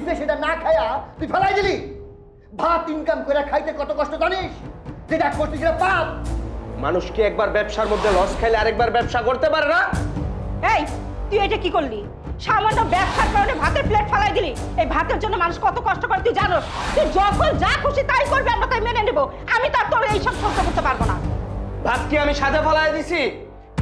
দিছে সেটা না খায়া তুই ফেলাই দিলি। ভাত ইনকাম করে খাইতে কত কষ্ট জানিস? যেটা করছিস সেটা পাপ। মানুষ কি একবার ব্যবসার মধ্যে লস খাইলে আরেকবার ব্যবসা করতে পারে না? এই তুই এটা কি করলি? সামান্য ব্যবসার কারণে ভাতের প্লেট ফেলাই দিলি। এই ভাতের জন্য মানুষ কত কষ্ট করে তুই জানোস? তুই যখন যা খুশি তাই করবি, আমরা তাই মেনে নেব। আমি তো আর তোর এইসব সহ্য করতে পারবো না। ভাত কি আমি সাদে ফেলাই দিছি?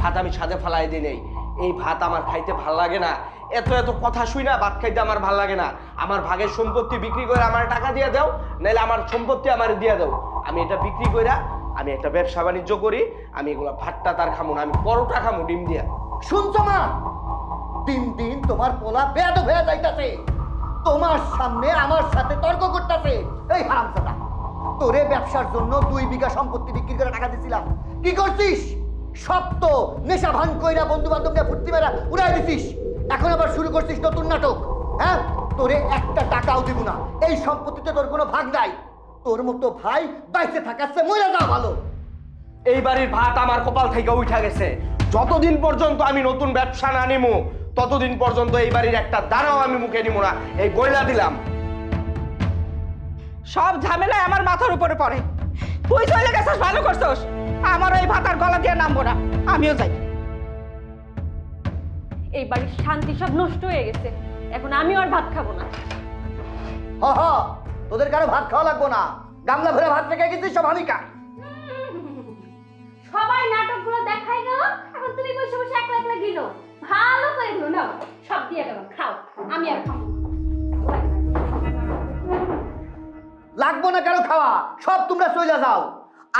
ভাত আমি সাদে ফেলাই দিই নাই। এই ভাত আমার খাইতে ভাল লাগে না। এত এত কথা শুই না ভাত খাইতে আমার ভাল লাগে না। আমার ভাগের সম্পত্তি বিক্রি করে আমার টাকা দিয়ে দাও, নাহলে আমার সম্পত্তি আমার দিয়ে দাও। আমি এটা বিক্রি করে আমি একটা ব্যবসা বাণিজ্য করি। আমি এগুলো ভাতটা তার খামু না, আমি পরোটা খামু ডিম দিয়া। শুনছো মা? দিন দিন তোমার পোলা বেয়াদব হয়ে যাইতাছে। তোমার সামনে আমার সাথে তর্ক করতেছে। এই হারামজাদা, তোরে ব্যবসার জন্য 2 বিঘা সম্পত্তি বিক্রি করে টাকা দিছিলাম। কি করছিস? সব তো নেশা ভাঙ কইরা বন্ধু বান্ধব নিয়ে ফুর্তি মেরা উড়াই দিছিস। এখন আবার শুরু করছিস নতুন নাটক। হ্যাঁ, তোরে একটা টাকাও দিব না। এই সম্পত্তিতে তোর কোনো ভাগ নাই। তোর মতো ভাই বাইসে থাকাচ্ছে মরে যাওয়া ভালো। এই বাড়ির ভাত আমার কপাল থেকে উঠা গেছে। যতদিন পর্যন্ত আমি নতুন ব্যবসা না নিমু ততদিন পর্যন্ত এই বাড়ির একটা দানাও আমি মুখে নিমু না, এই বইলা দিলাম। সব ঝামেলা আমার মাথার উপরে পড়ে। তুই চলে গেছিস, ভালো করছিস। আমার এই ভাত আর গলা দিয়ে নামবো না, আমিও যাই। এই বাড়ির শান্তি সব নষ্ট হয়ে গেছে, এখন আমিও আর ভাত খাবো না। হ হ, তোদের কারো ভাত খাওয়া লাগবো না। গামলা ভরে ভাত রেখে গেছিস, সব আমি খাই। সবাই নাটকগুলো দেখাই গেল, এখন তুমি বসে বসে একলা একলা গিলো। ভালো করে দিল না, সব দিয়ে গেল, খাও। আমি আর খাবো লাগবো না কারো খাওয়া, সব তোমরা চলে যাও।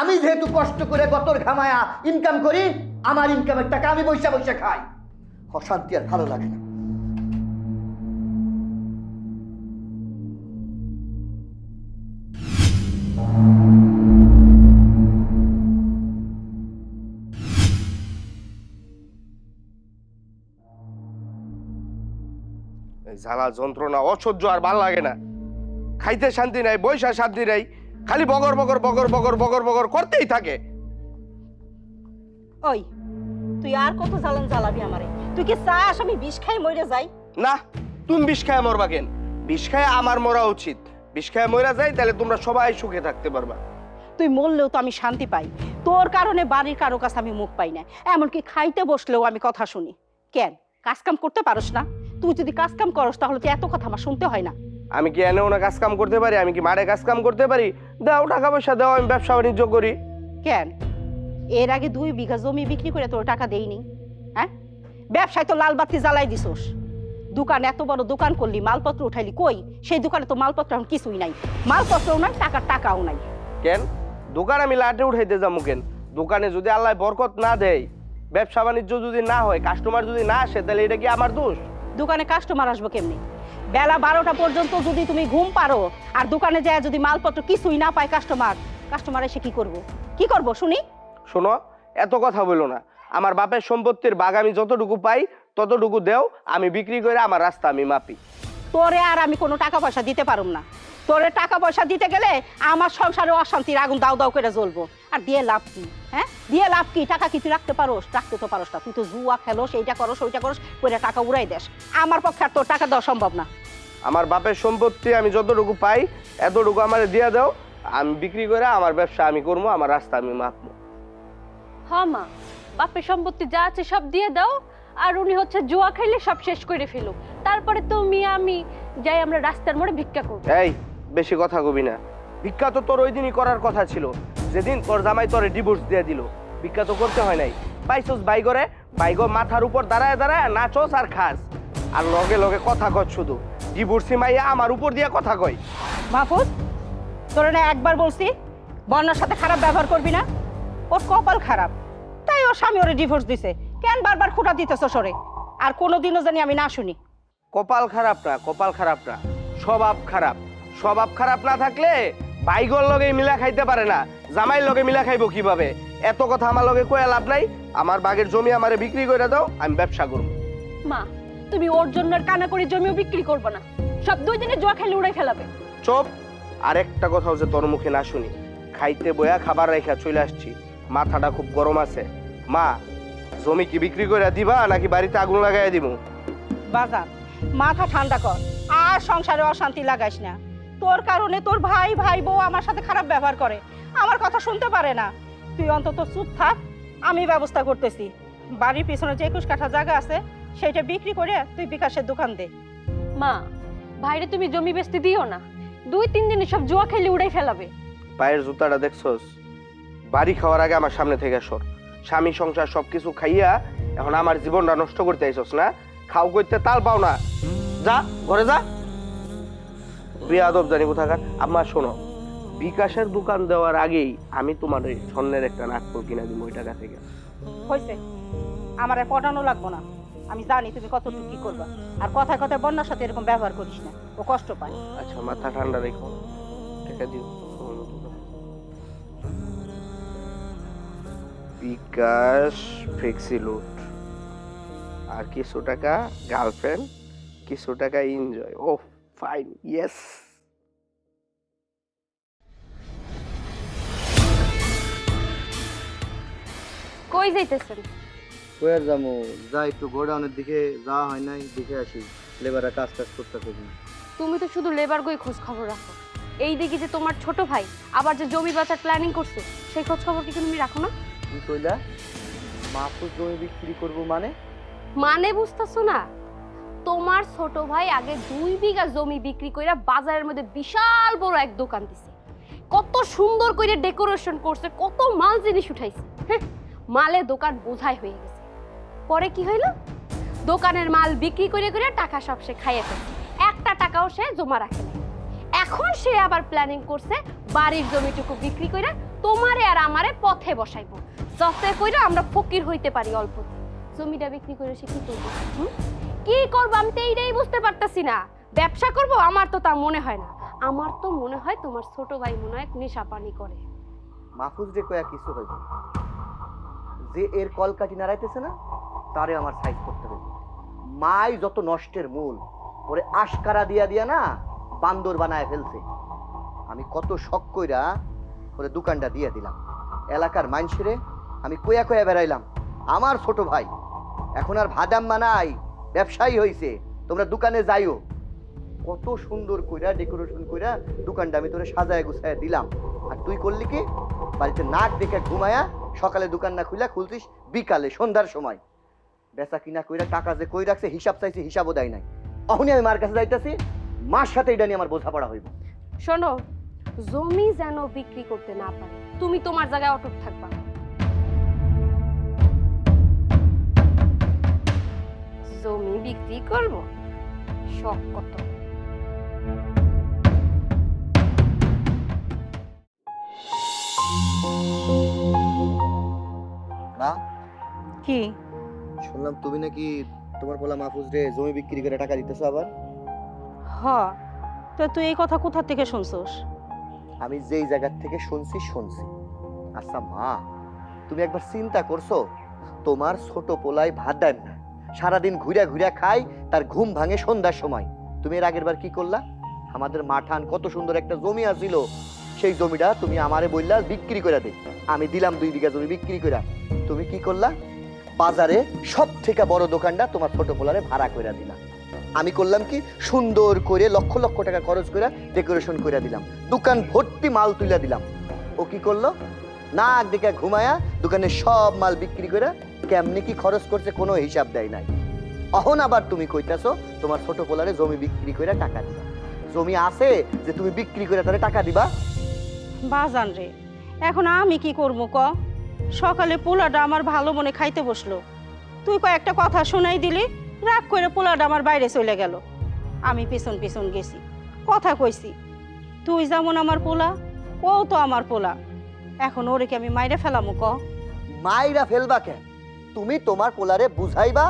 আমি যেহেতু কষ্ট করে গতর ঘামায়া ইনকাম করি, আমার ইনকামের টাকা আমি বৈশা বৈশা খাই। অশান্তি আর ভালো লাগে না। জ্বালা যন্ত্রণা অসহ্য আর ভাল লাগে না। খাইতে শান্তি নাই, বৈশা শান্তি নাই, খালি বগর বগর বগর বগর বগর বগর করতেই থাকে। ওই তুই আর কত জ্বালান জ্বালাবি আমারে? তুই কি চাস আমি বিষ খাই মরে যাই? না, তুমি বিষ খায় মরবা কেন? বিষ খায় আমার মরা উচিত। বিষ খায় মরা যাই, তাহলে তোমরা সবাই সুখে থাকতে পারবা। তুই মরলেও তো আমি শান্তি পাই। তোর কারণে বাড়ির কারো কাছে আমি মুখ পাই না। এমনকি খাইতে বসলেও আমি কথা শুনি। কেন কাজ কাম করতে পারোস না? তুই যদি কাজ কাম করস তাহলে তো এত কথা আমার শুনতে হয় না। আমি কি এনেও না কাজ কাম করতে পারি? আমি কি মাঠে কাজ কাম করতে পারি? দাও টাকা পয়সা দাও, আমি ব্যবসা বাণিজ্য করি। কেন এর আগে 2 বিঘা জমি বিক্রি করে তোর টাকা দেইনি? হ্যাঁ, ব্যবসায় তো লাল বাতি জ্বালাই দিছোস। দোকান এত বড় দোকান করলি, মালপত্র উঠাইলি, কই সেই দোকানে তো মালপত্র এখন কিছুই নাই। মালপত্রও নাই, টাকাও নাই। কেন দোকান আমি লাটে উঠাইতে যাবো কেন? দোকানে যদি আল্লাহ বরকত না দেয়, ব্যবসা বাণিজ্য যদি না হয়, কাস্টমার যদি না আসে, তাহলে এটা কি আমার দোষ? দোকানে কাস্টমার আসবো কেমনি? বেলা 12টা পর্যন্ত যদি তুমি ঘুম পারো আর দোকানে যায় যদি মালপত্র কিছুই না পায় কাস্টমার এসে কি করবো শুনি? শোনো, এত কথা বলো না। আমার বাপের সম্পত্তির ভাগ আমি যতটুকু পাই ততটুকু দেও, আমি বিক্রি করে আমার রাস্তা আমি মাপি। তোরে আর আমি কোনো টাকা পয়সা দিতে পারুম না। তোরে টাকা পয়সা দিতে গেলে আমার সংসারে অশান্তির আগুন দাউ দাউ করে জ্বলবো। আর দিয়ে লাভ কি? হ্যাঁ, দিয়ে লাভ কি? টাকা কি তুই রাখতে পারোস? রাখতে তো পারোস না। তুই তো জুয়া খেলোস, এইটা করস ওইটা করস, করে টাকা উড়াই দেস। আমার পক্ষে আর তোর টাকা দেওয়া সম্ভব না। আমার বাপের সম্পত্তি আমি যতটুকু পাই এতটুকু আমার দিয়ে দাও, আমি বিক্রি করে আমার ব্যবসা আমি করবো, আমার রাস্তা আমি মাপবো। হ্যাঁ মা, বাপের সম্পত্তি যা আছে সব দিয়ে দাও। আর উনি হচ্ছে জুয়া খাইলে সব শেষ করে ফেলো, তারপরে তুমি আমি যাই আমরা রাস্তার মোড়ে ভিক্ষা করবো। এই বেশি কথা কবি না। ভিক্ষা তো তোর ওই দিনই করার কথা ছিল, যেদিন তোর জামাই তোরে ডিভোর্স দিয়ে দিল। ভিক্ষা তো করতে হয় নাই। পাইছস বাই করে, বাইগো মাথার উপর দাঁড়ায় দাঁড়ায় নাচস আর খাস, আর লগে লগে কথা কয় শুধু। ডিভোর্সি মাইয়া আমার উপর দিয়ে কথা কয়। মাহফুজ, তোরে না একবার বলছি বন্যার সাথে খারাপ ব্যবহার করবি না? ওর কপাল খারাপ, তাই ওর স্বামী ওরে ডিভোর্স দিছে। কেন বারবার খুঁটা দিতেছ সরে? আর কোনোদিনও জানি আমি না শুনি। কপাল খারাপ না, কপাল খারাপ না, স্বভাব খারাপ। স্বভাব খারাপ না থাকলে বাইগর লগে মিলা খাইতে পারে না, জামাইর লগে মিলা খাইবো কিভাবে? এত কথা আমার লগে কয়ে লাভ নাই। আমার বাগের জমি আমারে বিক্রি করে দাও, আমি ব্যবসা করব। মা, তুমি ওর জন্য কানা করে জমিও বিক্রি করবে না, সব 2 দিনে জুয়া খেলে উড়াই ফেলাবে। চুপ। আর একটা কথাও যে তোর মুখে না শুনি। খাইতে বয়া খাবার রেখা চলে আসছি, মাথাটা খুব গরম আছে। মা, জমি কি বিক্রি করে দিবা নাকি বাড়িতে আগুন লাগাই দিব? বাজার মাথা ঠান্ডা কর, আর সংসারে অশান্তি লাগাইস না। তোর কারণে তোর ভাই ভাই বউ আমার সাথে খারাপ ব্যবহার করে, আমার কথা শুনতে পারে না। তুই অন্তত চুপ থাক, আমি ব্যবস্থা করতেছি। বাড়ির পিছনে যে 21 কাঠা জায়গা আছে সেটা বিক্রি করে তুই বিকাশের দোকান দে। মা, ভাইরে তুমি জমি বেচতে দিও না, 2-3 দিনে সব জুয়া খেলে উড়াই ফেলাবে। পায়ের জুতাটা দেখছস? বাড়ি খাওয়ার আগে আমার সামনে থেকে সর। স্বামী সংসার সবকিছু খাইয়া এখন আমার জীবনটা নষ্ট করতে আইছস না? খাও করতে তাল পাও না, যা ঘরে যা। বেয়াদব জানি কোথাকার। আম্মা শোনো, বিকাশের দোকান দেওয়ার আগেই আমি তোমার ওই স্বর্ণের একটা নাকফুল কিনা দিব ওই টাকা থেকে। হয়েছে, আমার আর পটানো লাগবো না। আমি জানি তুমি কতটুকু কি করবা। আর কথায় কথায় বন্যার সাথে এরকম ব্যবহার করিস না, ও কষ্ট পায়। আচ্ছা মাথা ঠান্ডা রেখো, টাকা দিও। বিকাশ ফ্লেক্সি লুট, আর কিছু টাকা গার্লফ্রেন্ড, কিছু টাকা এনজয়। ও ফাইন, ইয়েস। কই যাইতেছেন? কোয়ার যাবো, যা একটু গোডাউনের দিকে যাওয়া হয় নাই, দেখে আসি লেবাররা কাজ করতেছে। তুমি তো শুধু লেবার গই খোঁজ খবর রাখো। এই দেখি যে তোমার ছোট ভাই আবার যে জমি বেচার প্ল্যানিং করছে, সেই খোঁজ খবর কি তুমি রাখো না? কি কইলা? মাহফুজ জমি বিক্রি করবো মানে? মানে বুঝতেছো না? তোমার ছোট ভাই আগে 2 বিঘা জমি বিক্রি কইরা বাজারের মধ্যে বিশাল বড় এক দোকান দিছে। কত সুন্দর করে ডেকোরেশন করছে, কত মাল জিনিস উঠাইছে। মালে দোকান বোঝাই হয়ে গেছে। পরে কি হইল? দোকানের মাল বিক্রি করে করে টাকা সব সে খাইয়ে ফেলছে, একটা টাকাও সে জমা রাখে না। এখন সে আবার প্ল্যানিং করছে বাড়ির জমিটুকু বিক্রি করে তোমারে আর আমারে পথে বসাইবো, যাতে কইরা আমরা ফকির হইতে পারি অল্প। জমিটা বিক্রি করে সে কি করবে? কি করবো আমি তো এইটাই বুঝতে পারতাছি না। ব্যবসা করব? আমার তো তা মনে হয় না। আমার তো মনে হয় তোমার ছোট ভাই মনে হয় নেশা পানি করে। মাহফুজ রে কয়া কিছু হইব, যে এর কলকাঠি নাড়াইতেছে না তারে আমার সাইজ করতে হবে। মাই যত নষ্টের মূল, ওরে আশকারা দিয়া দিয়া না বান্দর বানায় ফেলছে। আমি কত শখ কইরা ওরে দোকানটা দিয়ে দিলাম। এলাকার মানুষেরে আমি কয়া কয়া বেড়াইলাম আমার ছোট ভাই এখন আর ভাদাম মানাই, ব্যবসায়ী হইছে, তোমরা দোকানে যাইও। কত সুন্দর কইরা ডেকোরেশন কইরা দোকানটা আমি তোরে সাজায় গুছায় দিলাম। আর তুই করলি কি? বাড়িতে নাক দেখে ঘুমায়া সকালে দোকান না খুলছিস বিকালে সন্ধ্যার সময়। বেচা কিনা কইরা টাকা যে কই রাখছে হিসাব চাইছি, হিসাবও দেয় নাই। অহনি আমি মার কাছে যাইতাছি, মার সাথে এটা নিয়ে আমার বোঝাপড়া হইব। শোনো, জমি যেন বিক্রি করতে না পারে, তুমি তোমার জায়গায় অটুট থাকবা। জমি বিক্রি করব? শখ কত! না কি শুনলাম তুমি নাকি তোমার পোলা মাহফুজ রে জমি বিক্রি করে টাকা দিতেছো আবার? হ, তো তুই এই কথা কোথা থেকে শুনছস? আমি যেই জায়গা থেকে শুনছি। আচ্ছা মা, তুমি একবার চিন্তা করছো তোমার ছোট পোলাই ভাত দেন না, সারাদিন ঘুরে ঘুরে খায়, তার ঘুম ভাঙে সন্ধ্যার সময়। তুমি এর আগের বার কি করলা? আমাদের মাঠান কত সুন্দর একটা জমি আছিল, সেই জমিটা তুমি আমারে বললা বিক্রি করে দে। আমি দিলাম 2 বিঘা জমি বিক্রি করে। তুমি কি করলা? বাজারে সব থেকে বড় দোকানটা তোমার ছোট পোলারে ভাড়া করে দিলাম। আমি করলাম কি, সুন্দর করে লক্ষ লক্ষ টাকা খরচ করে ডেকোরেশন করে দিলাম, দোকান ভর্তি মাল তুলে দিলাম। ও কি করলো? নাক দেখে ঘুমায়া দোকানে সব মাল বিক্রি করে কেমনে কি খরচ করছে কোনো হিসাব দেয় নাই। অহন আবার তুমি কইতাছো তোমার ছোট পোলারে জমি বিক্রি করে টাকা দিবা। জমি আছে যে তুমি বিক্রি করে তারে টাকা দিবা? বাজান রে, এখন আমি কি করবো ক? সকালে পোলাটা আমার ভালো মনে খাইতে বসলো, তুই কয়েকটা কথা শোনাই দিলি, রাগ করে পোলাটা আমার বাইরে চলে গেল। আমি পিছন পিছন গেছি, কথা কইছি। তুই যেমন আমার পোলা, ও তো আমার পোলা, এখন ওরে কি আমি মাইরে ফেলামু ক? মাইরা ফেলবা কেন? তুমি তোমার পোলারে বুঝাইবা,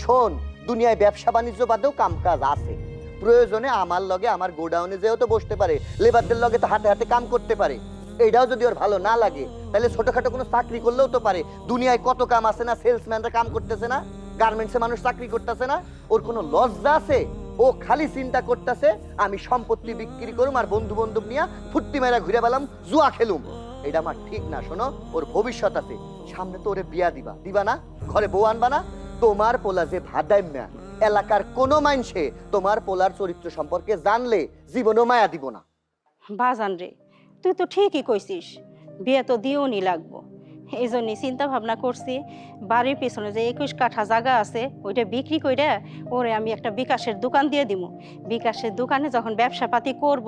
শোন দুনিয়ায় ব্যবসা বাণিজ্য বাদেও কাম কাজ আছে, প্রয়োজনে আমার লগে আমার গোডাউনে যেও তো বসতে পারে, লেবারদের লগে তো হাতে হাতে কাম করতে পারে। এইটাও যদি ওর ভালো না লাগে তাহলে ছোটখাটো কোনো চাকরি করলেও তো পারে। দুনিয়ায় কত কাম আছে না, সেলসম্যানরা কাম করতেছে না, গার্মেন্টসে মানুষ চাকরি করতেছে না। ওর কোনো লজ্জা আছে? ও খালি চিন্তা করতেছে আমি সম্পত্তি বিক্রি করুম আর বন্ধু বান্ধব নিয়ে ফুর্তি মেরা ঘুরে পেলাম, জুয়া খেলুম। এটা আমার ঠিক না। শোনো, ওর ভবিষ্যৎ আছে, সামনে তো ওরে বিয়া দিবা না, ঘরে বউ আনবা না। তোমার পোলা যে ভাদাইম্যা, এলাকার কোনো মানুষে তোমার পোলার চরিত্র সম্পর্কে জানলে জীবনও মায়া দিব না। বাজান রে, তুই তো ঠিকই কইছিস, বিয়ে তো দিও নি লাগবো। এই জন্যই চিন্তা ভাবনা করছি, বাড়ির পিছনে যে 21 কাঠা জায়গা আছে ওইটা বিক্রি করে ওরে আমি একটা বিকাশের দোকান দিয়ে দিব। বিকাশের দোকানে যখন ব্যবসা পাতি করব,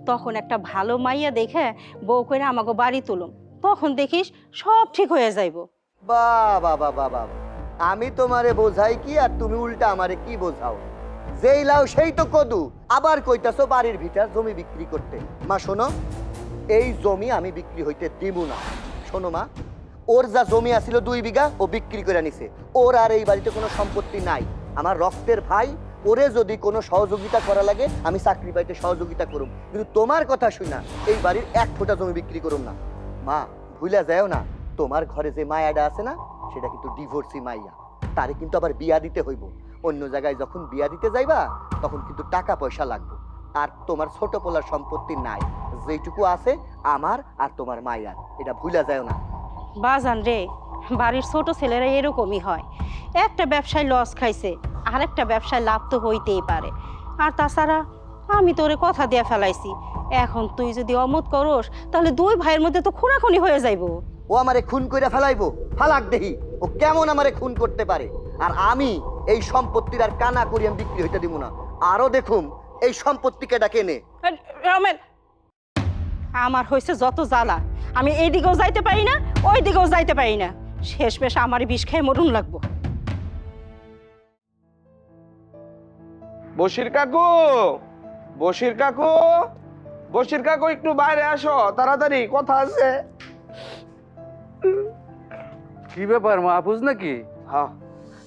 তখন একটা ভালো মাইয়া দেখে বউ করে আমাকে বাড়ি তুলুম, তখন দেখিস সব ঠিক হয়ে যাইব। বাবা বাবা বাবা, আমি তোমারে বোঝাই কি আর তুমি উল্টা আমারে কি বোঝাও? যেই লাও সেই তো কদু, আবার কইতাছো বাড়ির ভিতর জমি বিক্রি করতে। মা শোনো, এই জমি আমি বিক্রি হইতে দিব না। শোনো মা, ওর যা জমি আছিল 2 বিঘা ও বিক্রি করে নিছে। ওর আর এই বাড়িতে কোনো সম্পত্তি নাই। আমার রক্তের ভাই, ওরে যদি কোনো সহযোগিতা করা লাগে আমি চাকরি পাইতে সহযোগিতা করুম, কিন্তু তোমার কথা শুনা এই বাড়ির 1 ফোঁটা জমি বিক্রি করুম না। মা ভুলে যাও না, তোমার ঘরে যে মায়াটা আছে না, সেটা কিন্তু ডিভোর্সি মাইয়া। তারে কিন্তু আবার বিয়া দিতে হইব। অন্য জায়গায় যখন বিয়া দিতে যাইবা তখন কিন্তু টাকা পয়সা লাগবে। আর তোমার ছোট পোলার সম্পত্তি নাই, যেটুকু আছে আমার আর তোমার মাইয়ার, এটা ভুলে যাও না। বাজান রে, বাড়ির ছোট ছেলেরা এরকমই হয়, একটা ব্যবসায় লস খাইছে আরেকটা ব্যবসায় লাভ তো হইতেই পারে। আর তাছাড়া আমি তোরে কথা দিয়ে ফেলাইছি, এখন তুই যদি অমত করস তাহলে 2 ভাইয়ের মধ্যে তো খুনাখুনি হয়ে যাইব। ও আমারে খুন কইরা ফেলাইবো, ফালাক দেহি ও কেমন আমারে খুন করতে পারে। আর আমি এই সম্পত্তির আর কানা করি আমি বিক্রি হইতে দিব না। আরো দেখুম এই সম্পত্তি কেটা কেনে। রমেন, আমার হয়েছে যত জ্বালা, আমি এই দিকেও যাইতে পারি না ওই দিকেও যাইতে পারি না, শেষ পেশ আমার বিষ খেয়ে মরুন লাগবো। বশির কাকু, বশির কাকু, বশির কাকু, একটু বাইরে আসো তাড়াতাড়ি, কথা আছে। কি ব্যাপার মাহফুজ নাকি? হ্যাঁ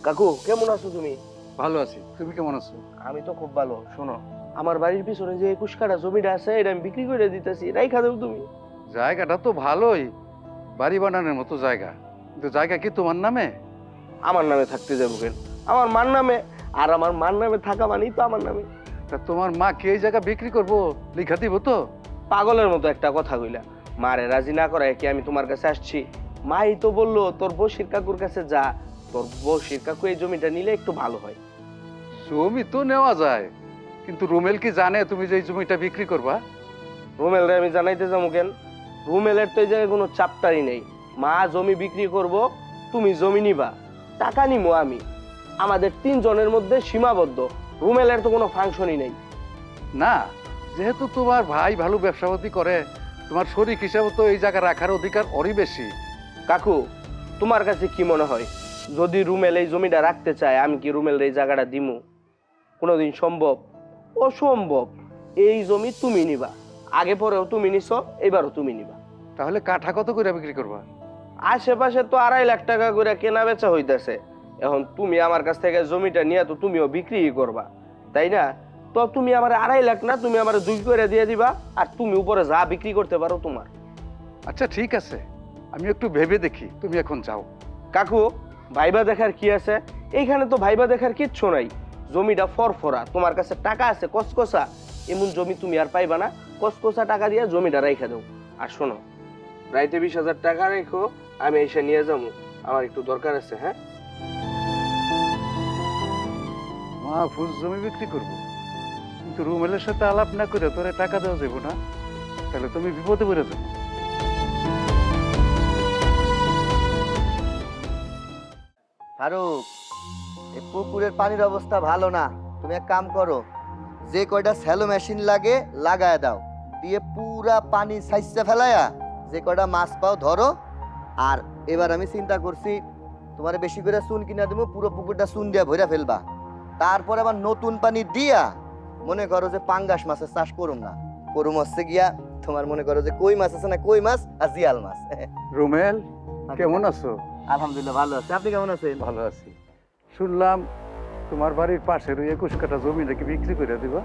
কাকু, কেমন আছো তুমি? ভালো আছি, তুমি কেমন আছো? আমি তো খুব ভালো। শোনো, আমার বাড়ির পিছনে যে 21 কাঠা জমিটা আছে এটা আমি বিক্রি করে দিতেছি, রাইখা দেও তুমি। জায়গাটা তো ভালোই, বাড়ি বানানোর মতো জায়গা, কিন্তু জায়গা কি তোমার নামে? আমার নামে থাকতে যাবো কেন? আমার মার নামে, আর আমার মার নামে থাকা মানেই তো আমার নামে। তা তোমার মা কি এই জায়গা বিক্রি করবো, লিখা দিব তো? পাগলের মতো একটা কথা কইলা, মারে রাজি না করায় কি আমি তোমার কাছে আসছি? মাই তো বললো তোর বশির কাকুর কাছে যা, তোর বশির কাকু এই জমিটা নিলে একটু ভালো হয়। জমি তো নেওয়া যায়, কিন্তু রুমেল কি জানে তুমি যে এই জমিটা বিক্রি করবা? রুমেলরে আমি জানাইতে যাবো কেন? রুমেলের তো এই জায়গায় কোনো চাপটারই নেই। মা জমি বিক্রি করব, তুমি জমি নিবা, টাকা নিবো আমি। আমাদের 3 জনের মধ্যে সীমাবদ্ধ, রুমেলের তো কোনো ফাংশনই নেই। না, যেহেতু তোমার ভাই ভালো ব্যবসাপাতি করে, তোমার শরীক হিসাবে তো এই জায়গা রাখার অধিকার ওরই বেশি। কাকু, তোমার কাছে কি মনে হয়, যদি রুমেল এই জমিটা রাখতে চায় আমি কি রুমেল এই জায়গাটা দিমু? কোনোদিন সম্ভব? অসম্ভব। এই জমি তুমি নিবা, আগে পরেও তুমি নিছো, এবারও তুমি নিবা। তাহলে কাঠা কত করে বিক্রি করবা? আশেপাশে তো 2.5 লাখ টাকা করে কেনা বেচা হইতেছে। এখন তুমি আমার কাছ থেকে জমিটা নিয়ে তো তুমিও বিক্রি করবা, তাই না? তো তুমি আমার 2.5 লাখ না, তুমি আমার 2 করে দিয়ে দিবা, আর তুমি উপরে যা বিক্রি করতে পারো তোমার। আচ্ছা ঠিক আছে, আমি একটু ভেবে দেখি, তুমি এখন যাও। কাকু, ভাইবা দেখার কি আছে? এইখানে তো ভাইবা দেখার কিচ্ছু নাই। জমিটা ফরফরা, তোমার কাছে টাকা আছে কসকসা, এমন জমি তুমি আর পাইবা না। কসকসা টাকা দিয়ে জমিটা রাইখা দাও। আর শোনো, রাইতে 20,000 টাকা রেখো, আমি এসে নিয়ে যাবো, আমার একটু দরকার আছে। হ্যাঁ, মাহফুজ জমি বিক্রি করবো, কিন্তু রুমেলের সাথে আলাপ না করে তোরে টাকা দেওয়া যাবো না, তাহলে তুমি বিপদে পড়ে যাবো। ফারুক, এই পুকুরের পানির অবস্থা ভালো না। তুমি এক কাম করো, যে কয়টা স্যালো মেশিন লাগে লাগায় দাও, দিয়ে পুরা পানি সাইজে ফেলায়া যে কয়টা মাছ পাও ধরো। আর এবার আমি চিন্তা করছি তোমার বেশি করে চুন কিনা দেবো, পুরো পুকুরটা চুন দিয়া ভরে ফেলবা। তারপর আবার নতুন পানি দিয়া মনে করো যে পাঙ্গাস মাছের চাষ করুম না, করুম হচ্ছে গিয়া তোমার মনে করো যে কই মাছ আছে না, কই মাছ আর জিয়াল মাছ। রুমেল, কেমন আছো? আলহামদুলিল্লাহ ভালো আছে, আপনি কেমন আছেন? ভালো আছি। শুনলাম তোমার বাড়ির পাশের ওই 21 কাঠা জমি নাকি বিক্রি করে দিবা?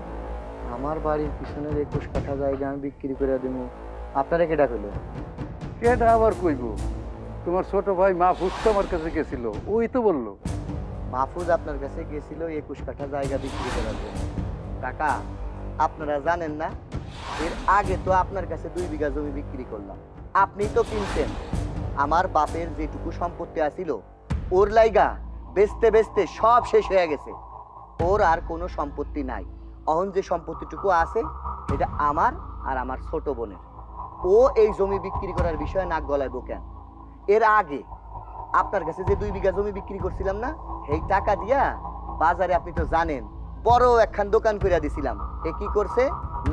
আমার বাড়ির পিছনের 21 কাঠা জায়গা আমি বিক্রি করে দেব, আপনারা কেটা পেল? কেডা আবার কইব? তোমার ছোট ভাই মাহফুজ তো আমার কাছে গেছিল, ওই তো বললো। মাহফুজ আপনার কাছে গিয়েছিল 21 কাঠা জায়গা বিক্রি করার জন্য। টাকা আপনারা জানেন না, এর আগে তো আপনার কাছে 2 বিঘা জমি বিক্রি করলাম, আপনি তো কিনতেন। আমার বাপের যেটুকু সম্পত্তি আছিল ওর লাইগা বেচতে বেচতে সব শেষ হয়ে গেছে। ওর আর কোনো সম্পত্তি নাই। অহন যে সম্পত্তিটুকু আছে এটা আমার আর আমার ছোট বোনের। ও এই জমি বিক্রি করার বিষয়ে নাক গলাইব কেন? এর আগে আপনার কাছে যে 2 বিঘা জমি বিক্রি করছিলাম না, এই টাকা দিয়া বাজারে আপনি তো জানেন বড় একখান দোকান কইরা দিছিলাম। এ কি করছে?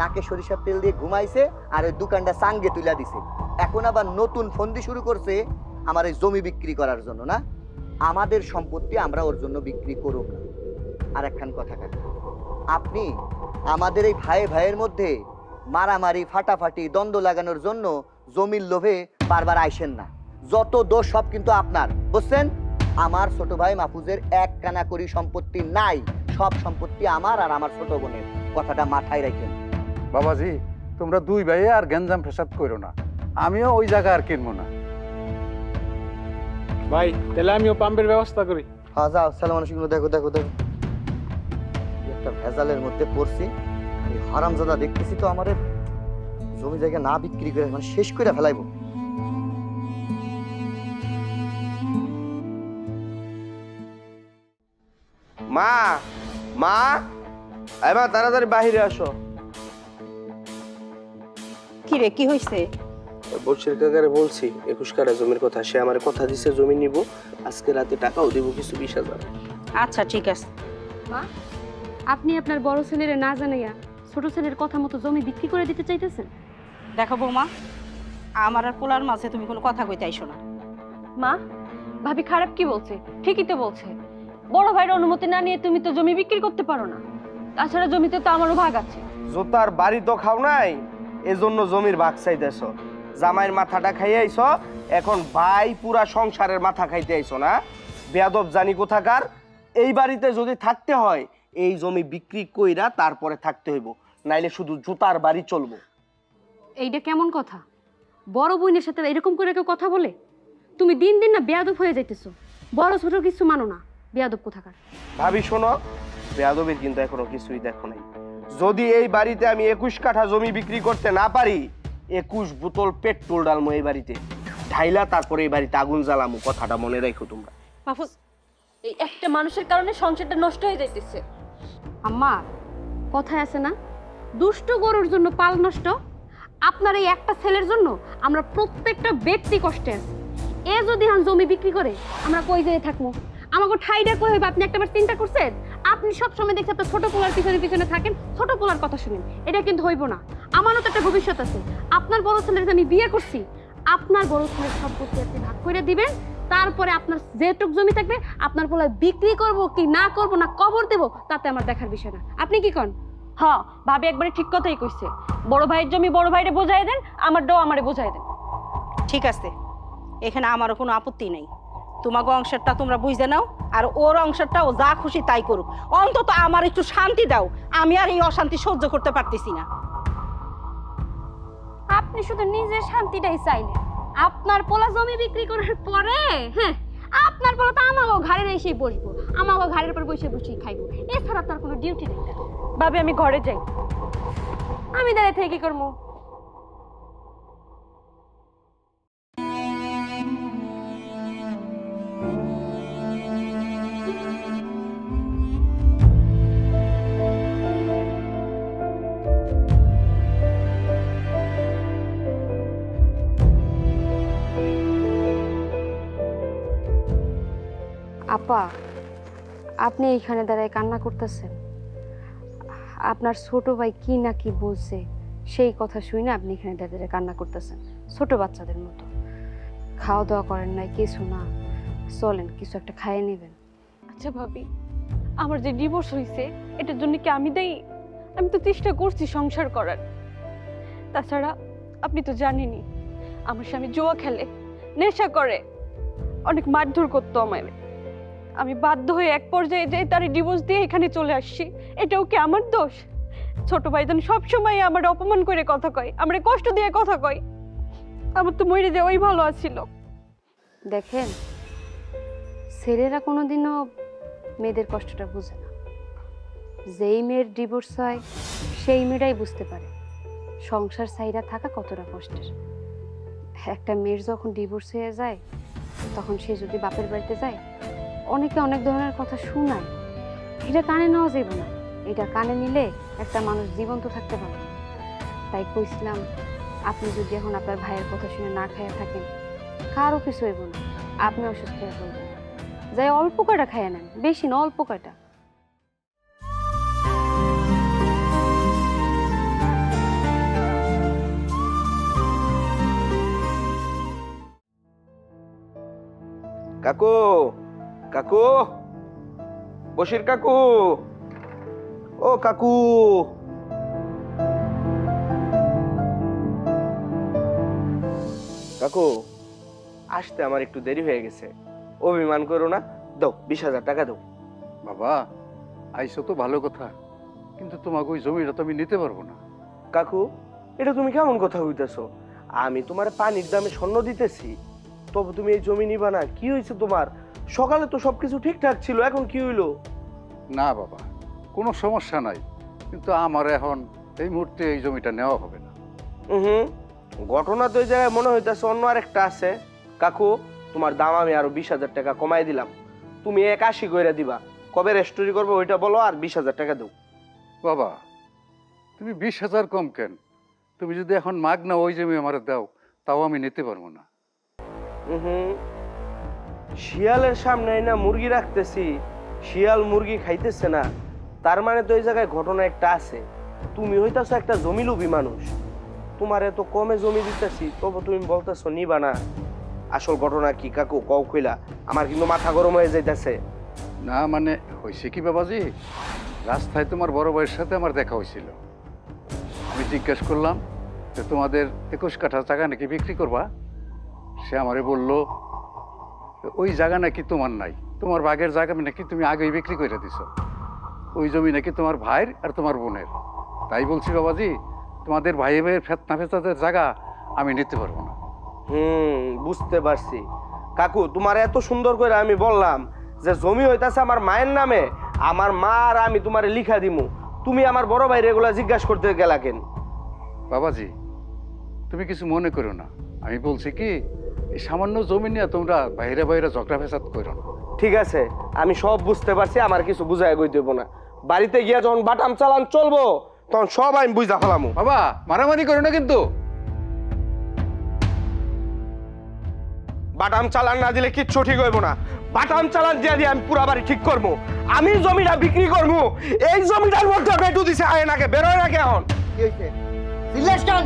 নাকে সরিষার তেল দিয়ে ঘুমাইছে আর ওই দোকানটা সাঙ্গে তুইলা দিছে। এখন আবার নতুন ফন্দি শুরু করছে আমার এই জমি বিক্রি করার জন্য। না, আমাদের সম্পত্তি আমরা ওর জন্য বিক্রি করব না। আর একখান কথা কাকা, আপনি আমাদের এই ভাই ভাইয়ের মধ্যে মারামারি ফাটাফাটি দ্বন্দ্ব লাগানোর জন্য জমির লোভে বারবার আইসেন না। যত দোষ সব কিন্তু আপনার, বুঝছেন? আমার ছোট ভাই মাহফুজের এক কানা করি সম্পত্তি নাই, সব সম্পত্তি আমার আর আমার ছোট বোনের। কথাটা মাথায় রাখেন। বাবাজি, তোমরা 2 ভাই আর গেঞ্জাম ফেসাদ করো না, আমিও ওই জায়গা আর কিনবো না। ভাই তাহলে আমিও পাম্পের ব্যবস্থা করি। হ্যাঁ যাও, ছেলে মানুষগুলো দেখো দেখো দেখো, একটা ভেজালের মধ্যে পড়ছি। এই হারামজাদা দেখতেছি তো আমাদের জমি জায়গা না বিক্রি করে মানে শেষ করে ফেলাইবো। মা, মা, এই মা তাড়াতাড়ি বাহিরে আসো। কি রে, কি হইছে? বর্ষির কাকারে বলছি 21 কাঠা জমির কথা, সে আমার কথা দিছে জমি নিব, আজকে রাতে টাকাও দিব কিছু 20,000। আচ্ছা ঠিক আছে। মা, আপনি আপনার বড় ছেলের না জানাইয়া ছোট ছেলের কথা মতো জমি বিক্রি করে দিতে চাইতেছেন? দেখো বৌমা, আমার আর পোলার মাঝে তুমি কোনো কথা কইতে আইসো না। মা, ভাবি খারাপ কি বলছে? ঠিকই তো বলছে। বড় ভাইয়ের অনুমতি না নিয়ে তুমি তো জমি বিক্রি করতে পারো না। তাছাড়া জমিতে তো আমারও ভাগ আছে। জোতার বাড়ি তো খাও নাই, এজন্য জমির ভাগ চাইতেছ। জামাইয়ের মাথাটা খাইয়ে আইছো, এখন ভাই পুরা সংসারের মাথা খাইতে আইছো না? বেয়াদব জানি কোথাকার। এই বাড়িতে যদি থাকতে হয় এই জমি বিক্রি কইরা তারপরে থাকতে হইব, নাইলে শুধু জুতার বাড়ি চলবো। এইটা কেমন কথা? বড় বোনের সাথে এরকম করে কেউ কথা বলে? তুমি দিন দিন না বেয়াদব হয়ে যাইতেছো। বড় ছোট কিছু মানো না, বেয়াদব কোথাকার। ভাবি শোনো, বেয়াদবের কিন্তু এখনো কিছুই দেখো নাই। যদি এই বাড়িতে আমি 21 কাঠা জমি বিক্রি করতে না পারি, 21 বোতল পেট্রোল ডালমো এই বাড়িতে ঢাইলা, তারপরে এই বাড়িতে আগুন জ্বালামো। কথাটা মনে রাখো তোমরা। মাহফুজ, এই একটা মানুষের কারণে সংসারটা নষ্ট হয়ে যাইতেছে। আম্মা, কথায় আছে না, দুষ্ট গরুর জন্য পাল নষ্ট। আপনার এই একটা ছেলের জন্য আমরা প্রত্যেকটা ব্যক্তি কষ্টে আছি। এ যদি জমি বিক্রি করে আমরা কই যেয়ে থাকবো? আমাকে ঠাইটা কই হইবে? আপনি একটাবার চিন্তা করছেন? আপনি সবসময় দেখছি আপনার ছোট পোলার পিছনে পিছনে থাকেন, ছোট পোলার কথা শুনেন। এটা কিন্তু হইব না। আমারও তো একটা ভবিষ্যৎ আছে। আপনার বড় ছেলের আমি বিয়ে করছি, আপনার বড় ছেলের সম্পত্তি আপনি ভাগ করে দিবেন। তারপরে আপনার যেটুক জমি থাকবে আপনার পোলা বিক্রি করব কি না করব না কবর দেব তাতে আমার দেখার বিষয় না। আপনি কি কন? হ্যাঁ, ভাবি একবারে ঠিক কথাই কইছে। বড় ভাইয়ের জমি বড় ভাইরে বোঝাই দেন, আমারটাও আমারে বোঝাই দেন। ঠিক আছে, এখানে আমারও কোনো আপত্তি নেই। তোমাকে অংশটা তোমরা বুঝে নাও, আর ওর অংশটা ও যা খুশি তাই করুক। অন্তত আমার একটু শান্তি দাও, আমি আর এই অশান্তি সহ্য করতে পারতেছি না। আপনি শুধু নিজের শান্তিটাই চাইলেন। আপনার পোলা জমি বিক্রি করার পরে হ্যাঁ, আপনার পোলা তো আমাকে ঘাড়ে এসেই বসবো, আমাকে ঘাড়ের উপর বসে বসেই খাইবো। এছাড়া তার কোনো ডিউটি নেই। ভাবে আমি ঘরে যাই, আমি দাঁড়িয়ে থেকে কি করবো? আপা, আপনি এইখানে দাঁড়ায় কান্না করতেছেন। আপনার ছোট ভাই কি না কি বলছে সেই কথা শুনে আপনি এখানে দাঁড়িয়ে কান্না করতেছেন ছোট বাচ্চাদের মতো। খাওয়া দাওয়া করেন নাই, কিছু না, চলেন কিছু একটা খাইয়ে নেবেন। আচ্ছা ভাবি, আমার যে ডিভোর্স হয়েছে এটার জন্য কি আমি দেই? আমি তো চেষ্টা করছি সংসার করার। তাছাড়া আপনি তো জানেনই আমার স্বামী জুয়া খেলে, নেশা করে, অনেক মারধর করতো আমায়। আমি বাধ্য হয়ে এক পর্যায়ে যাই তার ডিভোর্স দিয়ে এখানে চলে আসছি। এটাও কি আমার দোষ? ছোট ভাইজান সবসময় আমার অপমান করে কথা কয়, আমার কষ্ট দিয়ে কথা কয়। আমার তো মরে যাওয়াই ভালো আছিল। দেখেন, ছেলেরা কোনোদিনও মেয়েদের কষ্টটা বুঝে না। যেই মেয়ের ডিভোর্স হয় সেই মেয়েরাই বুঝতে পারে সংসার ছাইরা থাকা কতটা কষ্টের। একটা মেয়ের যখন ডিভোর্স হয়ে যায় তখন সে যদি বাপের বাড়িতে যায় অনেকে অনেক ধরনের কথা শোনায়। এটা কানে নেওয়া যাবে না। এটা কানে নিলে একটা মানুষ জীবন্ত থাকতে পারে না। তাই কইছিলাম, আপনি যদি এখন আপনার ভাইয়ের কথা শুনে না খাইয়া থাকেন, কারো কিছু হইব না, আপনি অসুস্থ হয়ে পড়বেন। যাই অল্প কয়টা খাইয়া নেন, বেশি না, অল্প কয়টা। কাকু, কাকু, বশির কাকু, ও কাকু। কাকু, আসতে আমার একটু দেরি হয়ে গেছে, অভিমান করো না। দাও 20,000 টাকা দাও। বাবা, আইসো তো ভালো কথা, কিন্তু তোমাকে ওই জমিটা তো আমি নিতে পারবো না। কাকু, এটা তুমি কেমন কথা হইতেছো? আমি তোমার পানির দামে স্বর্ণ দিতেছি, তবে তুমি এই জমি নিবা না? কি হয়েছে তোমার? সকালে তো সবকিছু ঠিকঠাক ছিল, এখন কি হইলো? না বাবা, কোনো সমস্যা নাই, কিন্তু আমার এখন এই মুহূর্তে এই জমিটা নেওয়া হবে না। হুম, ঘটনা তো এই জায়গায় মনে হইতেছে অন্য আরেকটা আছে। কাকু, তোমার দাম আমি আরো 20,000 টাকা কমাই দিলাম, তুমি 81 কইরা দিবা। কবে রেস্টোরি করবো ওইটা বলো, আর 20,000 টাকা দাও। বাবা, তুমি 20,000 কম কেন? তুমি যদি এখন মাগ না ওই জমি আমার দাও, তাও আমি নিতে পারবো না। হুম, শিয়ালের সামনে না মুরগি রাখতেছি, শিয়াল মুরগি খাইতেছে না, তার মানে তো এই জায়গায় ঘটনা একটা আছে। তুমি হইতাছো একটা জমিলোভী মানুষ, তোমার এত কমে জমি দিতেছি, তবু তুমি বলতেছো নিবা না। আসল ঘটনা কি কাকু, কও কইলা, আমার কিন্তু মাথা গরম হয়ে যাইতেছে। না মানে হয়েছে কি বাবাজি, রাস্তায় তোমার বড় ভাইয়ের সাথে আমার দেখা হয়েছিল। আমি জিজ্ঞেস করলাম যে তোমাদের 21 কাঠা জায়গা নাকি বিক্রি করবা। সে আমারে বলল ওই জায়গা নাকি তোমার নাই, তোমার ভাগের জায়গা নাকি তুমি আগেই বিক্রি করে দিছো, ওই জমি নাকি তোমার ভাইয়ের আর তোমার বোনের। তাই বলছি বাবাজি, তোমাদের ভাই ভাইয়ের ফেতনা ফেতাদের জায়গা আমি নিতে পারবো না। বুঝতে পারছি কাকু, তোমার এত সুন্দর করে আমি বললাম যে জমি হইতাছে আমার মায়ের নামে, আমার মা আর আমি তোমারে লিখা দিমু, তুমি আমার বড় ভাই এগুলা জিজ্ঞাসা করতে গেলা কেন? বাবাজি, তুমি কিছু মনে করো না, আমি বলছি কি এই সামান্য জমি নিয়ে তোমরা বাইরে বাইরে ঝগড়া ফেসাদ করো না। ঠিক আছে, আমি সব বুঝতে পারছি, আমার কিছু বুঝায় গই দেবো না। বাড়িতে গিয়া যখন বাটাম চালান চলবো, তখন সব আমি বুঝা ফেলামু। বাবা, মারামারি করো না কিন্তু। বাটাম চালান না দিলে কিচ্ছু ঠিক হইব না। বাটাম চালান দিয়ে দিয়ে আমি পুরা বাড়ি ঠিক করবো। আমি জমিটা বিক্রি করবো, এই জমিটার মধ্যে বেটু দিছে, আয় নাকে বেরোয় নাকি এখন। কি হয়েছে? সিলেশ কেন?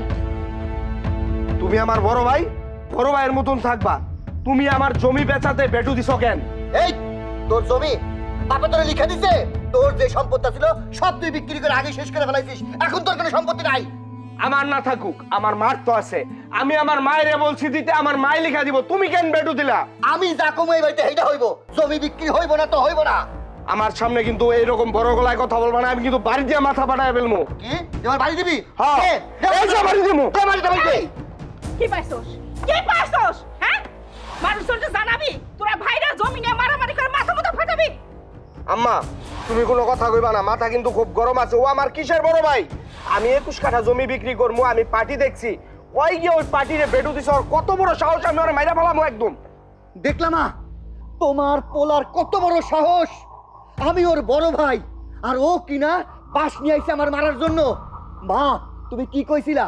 তুমি আমার বড় ভাই, বড় ভাইয়ের মতন থাকবা। তুমি আমার জমি বেচাতে বেটু দিছো কেন? এই তোর জমি বাবা তোরে লিখে দিছে, তোর যে সম্পত্তি ছিল সব তুই বিক্রি করে আগে শেষ করে ফেলাইছিস, এখন তোর কোনো সম্পত্তি নাই। আমার না থাকুক, আমার মার তো আছে, আমি আমার মায়েরে বলছি দিতে, আমার মাই লিখা দিব, তুমি কেন বেটু দিলা? আমি যা কমাই বাড়িতে সেইটা হইব, জমি বিক্রি হইব না তো হইব না। আমার সামনে কিন্তু এইরকম বড় গলায় কথা বলবা না, আমি কিন্তু বাড়ি দিয়ে মাথা পাঠায় ফেলবো। কি তোমার বাড়ি দিবি? হ্যাঁ, এই যে বাড়ি দিমু। কি পাইছস? কি পাইছস? হ্যাঁ, মানুষজনকে জানাবি তোরা ভাইরা জমি নিয়ে মারামারি করে মাথা মুথা ফাটাবি? আম্মা, তুমি কোনো কথা কইবা না, মাথা কিন্তু খুব গরম আছে। ও আমার কিসের বড় ভাই? আমি 21 কাঠা জমি বিক্রি করবো, আমি পার্টি দেখছি, ওই গিয়ে ওই পার্টিরে বেটু দিছে। ওর কত বড় সাহস, আমি ওরে মাইরা ফেলামু একদম। দেখলাম না তোমার পোলার কত বড় সাহস। আমি ওর বড় ভাই, আর ও কিনা বাস নিয়ে আইছে আমার মারার জন্য। মা, তুমি কি কইছিলা?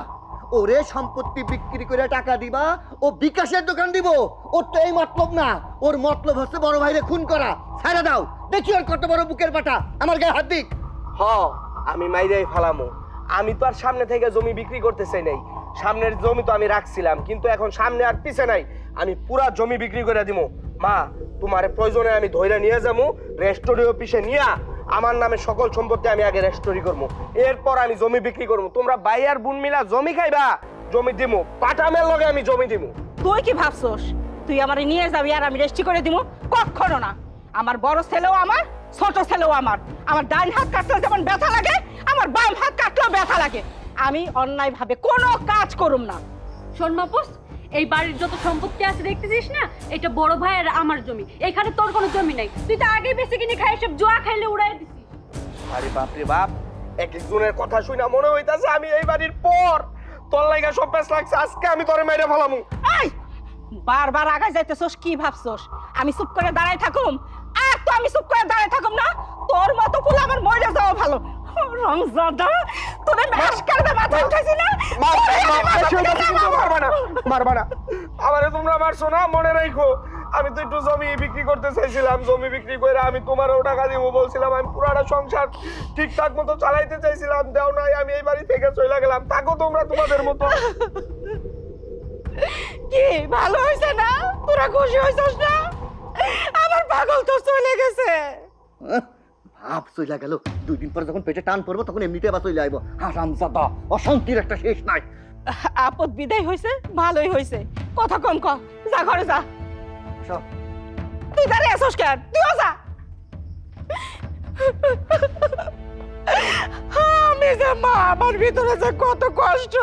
ওরে সম্পত্তি বিক্রি করে টাকা দিবা, ও বিকাশের দোকান দিব। ওর তো এই মতলব না, ওর মতলব হচ্ছে বড় ভাইরে খুন করা। ছাড়া দাও, দেখি ওর কত বড় বুকের পাটা, আমার গায়ে হাত দিক। হ, আমি মাইরাই ফেলামু। আমি তো আর সামনে থেকে জমি বিক্রি করতে চাই নাই, সামনের জমি তো আমি রাখছিলাম, কিন্তু এখন সামনে আর পিছে নাই, আমি পুরা জমি বিক্রি করে দিমু। মা, তোমার প্রয়োজনে আমি ধইরা নিয়ে যাবো, রেস্টোরি অফিসে নিয়া আমার নামে সকল সম্পত্তি আমি আগে রেস্টোরি করবো, এরপর আমি জমি বিক্রি করবো। তোমরা ভাই আর বোন মিলা জমি খাইবা, জমি দিমু, পাটামের লগে আমি জমি দিমু। তুই কি ভাবছস তুই আমারে নিয়ে যাবি আর আমি রেস্টি করে দিব? কখনো না। আমার বড় ছেলেও আমার, ছোট ছেলেও আমার। আমার ডান হাত কাটলে যেমন ব্যথা লাগে, আমার বাম হাত কাটলেও ব্যথা লাগে। আমি অন্যায় ভাবে কোনো কাজ করুম না। শোন মাপুস, এই বাড়ির যত সম্পত্তি আছে দেখতেছিস না, এটা বড় ভাই আর আমার জমি। এখানে তোর কোনো জমি নাই, তুই তো আগেই বেশি কিনে খাই সব জুয়া খাইলে উড়াই দিছিস। আরে বাপ রে বাপ, এক একজনের কথা শুনে মনে হইতাছে আমি এই বাড়ির পর। তোর লাগা সব পেছ লাগছে, আজকে আমি তোরে মাইরা ফেলামু। এই বারবার আগায় যাইতেছস, কি ভাবছস আমি চুপ করে দাঁড়ায় থাকুম? আর তো আমি চুপ করে দাঁড়ায় থাকুম না। তোর মতো গেল। রমজাদা তোরে ম্যাশ করবে মাথা উঠাইছি না? মারবা না, আমারে তোমরা মারছো না, মনে রাখো আমি তো একটু জমি বিক্রি করতে চাইছিলাম, জমি বিক্রি করে আমি তোমারও টাকা দিব বলছিলাম, আমি পুরাটা সংসার ঠিকঠাক মতো চালাইতে চাইছিলাম, দেও নাই, আমি এই বাড়ি থেকে চলে গেলাম, থাকো তোমরা তোমাদের মতো। কি ভালো হইছে না? তোরা খুশি হইছস না? আমার পাগল তো চলে গেছে। ভাব চইলা গেল, 2 দিন পরে যখন পেটে টান পড়বো তখন এমনিতে আবার চলে আইবো। হারামজাদা, অশান্তির একটা শেষ নাই। আপদ বিদায় হইছে, ভালোই হইছে। কথা কম ক, যা ঘরে যা। সব তুই দাঁড়িয়ে আসস কেন? তুইও যা। আমি যে মা, আমার ভিতরে যে কত কষ্ট,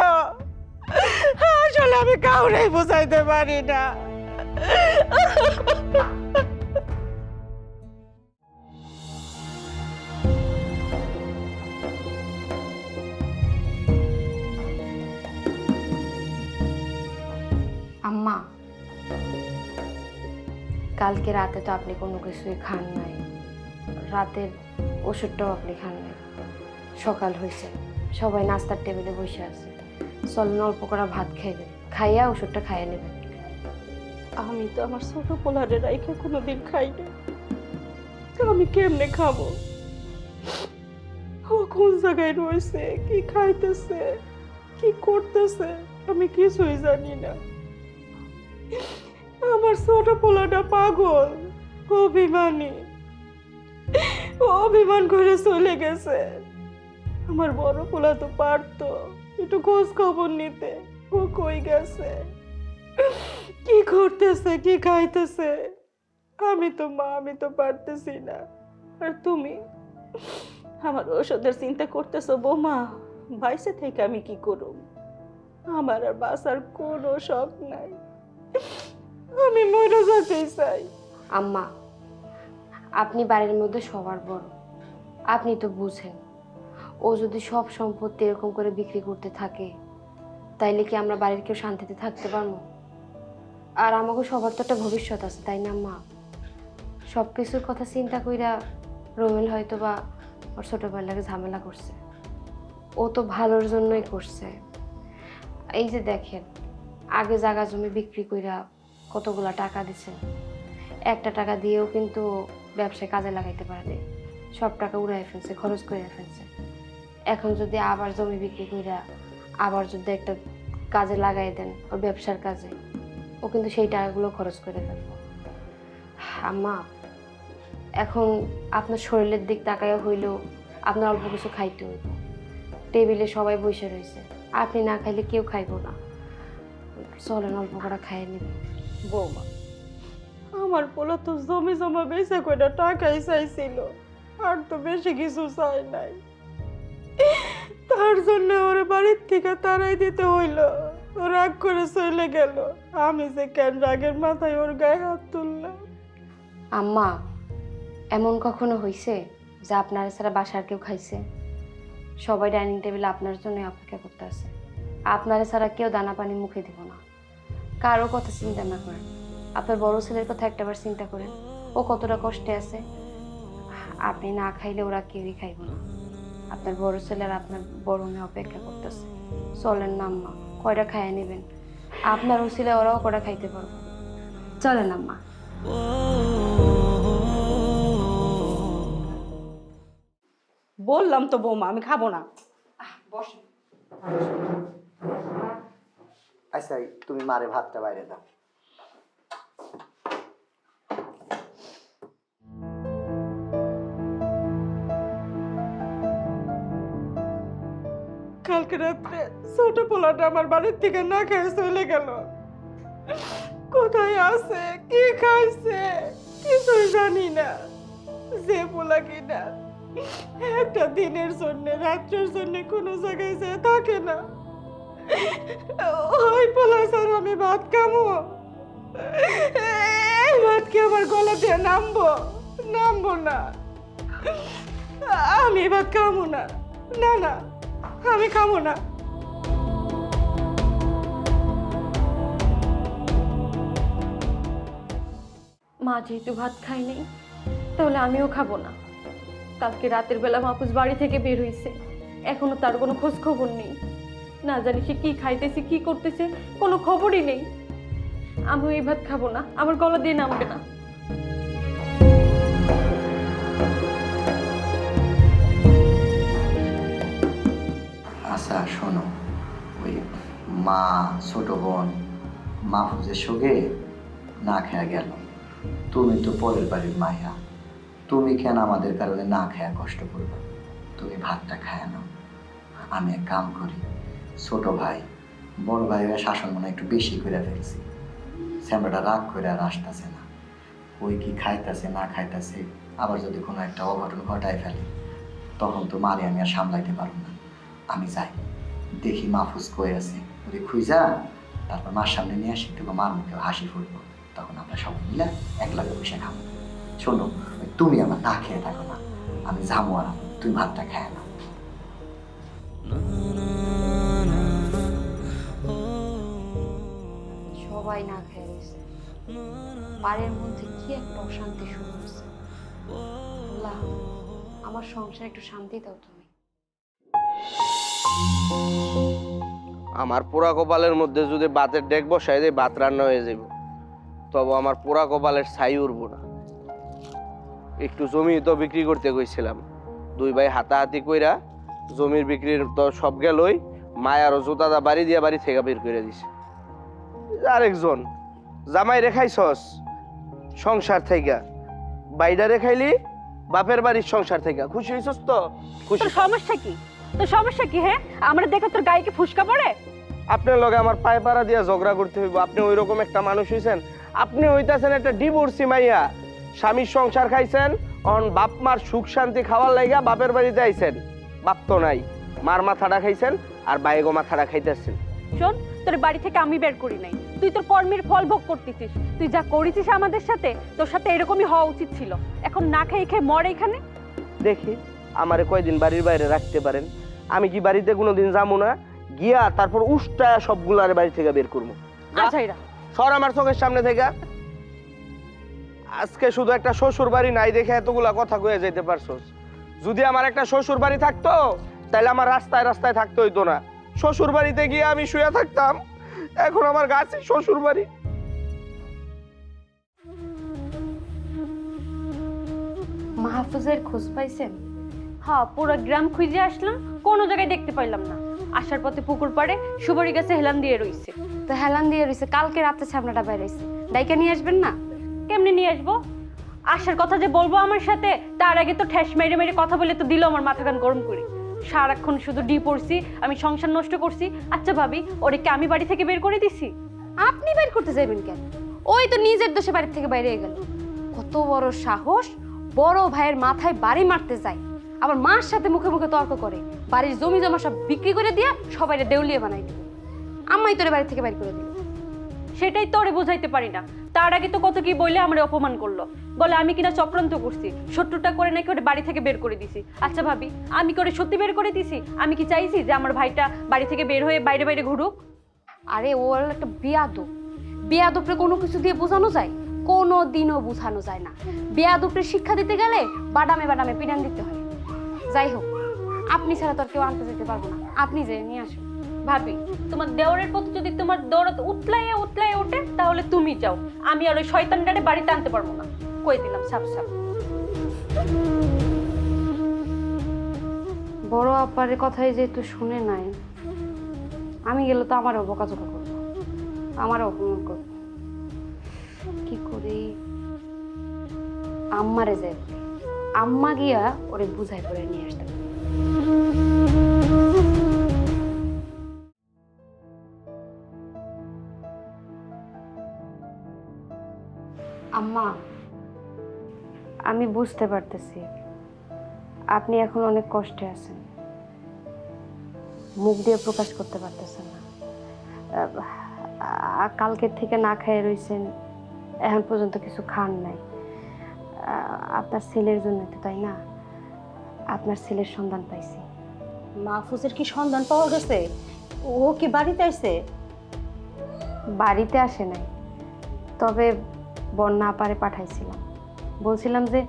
আসলে আমি কাউরেই বুঝাইতে পারি না। আম্মা, কালকে রাতে তো আপনি কোনো কিছুই খান নাই, রাতের ওষুধটাও আপনি খান নাই। সকাল হয়েছে, সবাই নাস্তার টেবিলে বসে আছে, চলেন অল্প করে ভাত খাইবেন, খাইয়া ওষুধটা খাইয়ে নেবেন। আমি তো আমার ছোট পোলারে রাইখে কোনোদিন খাই না, আমি কেমনে খাবো? ও কোন জায়গায় রয়েছে, কি খাইতেছে, কি করতেছে, আমি কিছুই জানি না। আমার ছোট পোলাটা পাগল, অভিমানী, অভিমান করে চলে গেছে। আমার বড় পোলা তো পারতো একটু খোঁজ খবর নিতে, ও কই গেছে, কি করতেছে, কি খাইতেছে? আমি তো মা, আমি তো পারতেছি না। আর তুমি আমার ওষুধের চিন্তা করতেছো বৌমা, বাইসে থেকে আমি কি করব? আমার আর বাঁচার কোনো শখ নাই, আমি মরে যেতে চাই। আম্মা, আপনি বাড়ির মধ্যে সবার বড়, আপনি তো বুঝেন, ও যদি সব সম্পত্তি এরকম করে বিক্রি করতে থাকে তাইলে কি আমরা বাড়ির কেউ শান্তিতে থাকতে পারবো? আর আমাকে সবার তো একটা ভবিষ্যৎ আছে, তাই না মা? সব কিছুর কথা চিন্তা কইরা রোমেল হয়তো বা ওর ছোটবেলাকে ঝামেলা করছে, ও তো ভালোর জন্যই করছে। এই যে দেখেন, আগে জায়গা জমি বিক্রি কইরা কতগুলা টাকা দিচ্ছেন, একটা টাকা দিয়েও কিন্তু ব্যবসায় কাজে লাগাইতে পারে, সব টাকা উড়াই ফেলছে, খরচ করে ফেলছে। এখন যদি আবার জমি বিক্রি কইরা আবার যদি একটা কাজে লাগাই দেন, ওর ব্যবসার কাজে, ও কিন্তু সেই টাকাগুলো খরচ করে ফেলবো। আম্মা, এখন আপনার শরীরের দিক তাকাইয়া হইলেও আপনার অল্প কিছু খাইতে হইব। টেবিলে সবাই বসে রয়েছে, আপনি না খাইলে কেউ খাইব না, চলেন অল্প করে খাইয়ে নেবেন। বৌমা, আমার পোলা তো জমি জমা বেচা কয়টা টাকাই চাইছিল, আর তো বেশি কিছু চাই নাই। তার জন্য ওর বাড়ির থেকে তাড়াই দিতে হইলো, ও রাগ করে চলে গেল। আমি যে কেন রাগের মাথায় ওর গায়ে হাত তুললাম। আম্মা, এমন কখনো হয়েছে যে আপনার ছাড়া বাসার কেউ খাইছে? সবাই ডাইনিং টেবিলে আপনার জন্য অপেক্ষা করতে আছে, আপনার ছাড়া কেউ দানা পানি মুখে দিব না। কারো কথা চিন্তা না করেন, আপনার বড় ছেলের কথা একটাবার চিন্তা করেন, ও কতটা কষ্টে আছে। আপনি না খাইলে ওরা কেউই খাইব না। আপনার বড় ছেলে আর আপনার বড় মেয়ে অপেক্ষা করতেছে, চলেন না আম্মা, কয়টা খাইয়ে নেবেন, আপনার ছেলে ওরাও কয়টা খাইতে পারবো। চলেন আম্মা। বললাম তো বৌমা, আমি খাবো না। বসে আচ্ছা, তুমি মারে ভাতটা বাইরে দাও। কালকে রাত্রে ছোট পোলাটা আমার বাড়ির থেকে না খেয়ে চলে গেল। কোথায় আছে, কি খাইছে, কিছুই জানি না। যে পোলা কিনা একটা দিনের জন্য, রাত্রের জন্য কোনো জায়গায় যে থাকে না, ওই পোলা স্যার আমি ভাত খাবো? এই ভাত কি আমার গলা দিয়ে নামবো? নামবো না, আমি ভাত খাবো না। না না, আমি খাবো না। মা যেহেতু ভাত খাই নাই, তাহলে আমিও খাবো না। কালকে রাতের বেলা মাহফুজ বাড়ি থেকে বের হইছে, এখনো তার কোনো খোঁজ খবর নেই। না জানি সে কি খাইতেছে কি করতেছে, কোনো খবরই নেই। আমি এই ভাত খাবো না, আমার গলা দিয়ে নামবে না। আচ্ছা শোনো, ওই মা ছোট বোন মাহফুজের সঙ্গে না খেয়া গেল। তুমি তো পরের বাড়ির মাইয়া, তুমি কেন আমাদের কারণে না খেয়া কষ্ট করবে? তুমি ভাতটা খায় নাও। আমি এক কাম করি, ছোট ভাই বড় ভাইয়ের শাসন মনে একটু বেশি করে ফেলছি। স্যামরাটা রাগ করে আর আসতেছে না। ওই কি খাইতেছে না খাইতেছে, আবার যদি কোনো একটা অঘটন ঘটায় ফেলে তখন তো মারে আমি আর সামলাইতে পারব না। আমি যাই, দেখি মাহফুজ কই আছে, যদি খুঁজা তারপর মার সামনে নিয়ে আসি, তোকে মার মুখে হাসি ফুটবো। তখন আমরা সবাই মিলে এক লাগে বসে খাবো। শোনো, তুমি আমার না খেয়ে থাকো না, আমি যাবো আর তুমি ভাতটা খায় না। সবাই না খেয়ে গেছে, বাড়ির মধ্যে কি একটা অশান্তি শুরু হয়েছে। আল্লাহ, আমার সংসারে একটু শান্তি দাও তুমি। আমার পোড়া কপালের মধ্যে যদি ভাতের ডেক বসাই দেয়, ভাত রান্না হয়ে যাব, তবে আমার পোড়া কপালের ছাই উঠবো না। একটু জমি তো বিক্রি করতে গেছিলাম, দুই ভাই হাতাহাতি কইরা জমির বিক্রির তো সব গেলই, মায়ারও জুতাদা বাড়ি দিয়া বাড়ি থেকে বের করে দিছে। আরেকজন জামাই রেখাইছস সংসার থেকে, বাইরে রেখাইলি বাপের বাড়ির সংসার থেকে, খুশি হইছস তো? খুশি। তোর সমস্যা কি? তোর সমস্যা কি? হ্যাঁ, আমরা দেখে তোর গায়ে কি ফুসকা পড়ে? আপনার লগে আমার পায়ে পাড়া দিয়া ঝগড়া করতে হইব? আপনি ওই রকম একটা মানুষ হইছেন? আপনি হইতাছেন একটা ডিভোর্সি মাইয়া, স্বামীর সংসার খাইছেন, অন বাপ মার সুখ শান্তি খাওয়ার লাইগা বাপের বাড়িতে আইছেন। বাপ তো নাই, মার মাথাটা খাইছেন আর বাইগো মাথাটা খাইতেছেন। শোন, তোর বাড়ি থেকে আমি বের করি নাই, তুই তোর কর্মের ফল ভোগ করতেছিস। তুই যা করেছিস আমাদের সাথে, তোর সাথে এরকমই হওয়া উচিত ছিল। এখন না খেয়ে খেয়ে মর এখানে। দেখি আমারে কয়দিন বাড়ির বাইরে রাখতে পারেন। আমি কি বাড়িতে কোনোদিন যাবো না, গিয়া তারপর উষ্টা সবগুলার বাড়ি থেকে বের করবো। আচ্ছা, এরা সর আমার চোখের সামনে থেকে। আজকে শুধু একটা শ্বশুর বাড়ি নাই দেখে এতগুলা কথা কয়ে যেতে পারছস। যদি আমার একটা শ্বশুর বাড়ি থাকতো, তাহলে আমার রাস্তায় রাস্তায় থাকতে হইতো না। শ্বশুর বাড়িতে গিয়ে আমি শুয়ে থাকতাম, এখন আমার গাছে শ্বশুর বাড়ি। মাহফুজের খোঁজ পাইছেন? হ্যাঁ, পুরো গ্রাম খুঁজে আসলাম, কোনো জায়গায় দেখতে পাইলাম না। আসার পথে পুকুর পাড়ে সুপারি গাছে হেলান দিয়ে রইছে। তো হেলান দিয়ে রইছে, কালকে রাতে ছামড়াটা বাইরেছে, ডাইকা নিয়ে আসবেন না? কেমনে নিয়ে আসবো? আসার কথা যে বলবো আমার সাথে, তার আগে তো ঠ্যাস মেরে মেরে কথা বলে তো দিল আমার মাথা কান গরম করে। সারাক্ষণ শুধু ডি পড়ছি, আমি সংসার নষ্ট করছি। আচ্ছা ভাবি, ওরে কি আমি বাড়ি থেকে বের করে দিছি? আপনি বের করতে যাবেন কেন? ওই তো নিজের দোষে বাড়ি থেকে বাইরে গেল। কত বড় সাহস, বড় ভাইয়ের মাথায় বাড়ি মারতে যায়, আবার মার সাথে মুখে মুখে তর্ক করে। বাড়ির জমি জমা সব বিক্রি করে দিয়া সবাইরে দেউলিয়ে বানাই দিল। আম্মাই তোরে বাড়ি থেকে বাইর করে দিল। সেটাই তো ওরে বোঝাইতে পারি না। তার আগে তো কত কি বলে আমার অপমান করলো, বলে আমি কিনা চক্রান্ত করছি, শত্রুটা করে নাকি ওরে বাড়ি থেকে বের করে দিছি। আচ্ছা ভাবি, আমি করে সত্যি বের করে দিছি? আমি কি চাইছি যে আমার ভাইটা বাড়ি থেকে বের হয়ে বাইরে বাইরে ঘুরুক? আরে ও একটা বেয়াদব, বেয়াদবরে কোনো কিছু দিয়ে বোঝানো যায়? কোনো দিনও বোঝানো যায় না। বেয়াদবরে শিক্ষা দিতে গেলে বাদামে বাদামে পিটান দিতে হয়। যাই হোক, আপনি ছাড়া তো আর কেউ আনতে যেতে পারবো না, আপনি যে নিয়ে আসুন। ভাবি, তোমার দেওরের প্রতি যদি তোমার দৌড়াত উতলাইয়ে উতলাইয়ে ওঠে, তাহলে তুমি যাও, আমি আর ওই শয়তানটারে বাড়িতে আনতে পারবো না। কই দিলাম সাপ সাপ। বড় আব্বারের কথাই যেহেতু শুনে নাই, আমি গেলে তো আমারও বকাঝকা করবো, আমারও অপমান করবো। কি করি? আম্মারে যাই বলি, আম্মা গিয়া ওরে বুঝাই করে নিয়ে আসতে পারে। আম্মা, আমি বুঝতে পারতেছি আপনি এখন অনেক কষ্টে আছেন, মুখ দিয়ে প্রকাশ করতে পারতেছেন না। কালকের থেকে না খেয়ে রয়েছেন, এখন পর্যন্ত কিছু খান নাই। আপনার ছেলের জন্য তো, তাই না? আপনার ছেলের সন্ধান পাইছি। মাহফুজের কি সন্ধান পাওয়া গেছে? ও কি বাড়িতে আসছে? বাড়িতে আসে নাই, তবে বন্যা আপারে পাঠাইছিলাম। বলছিলাম যে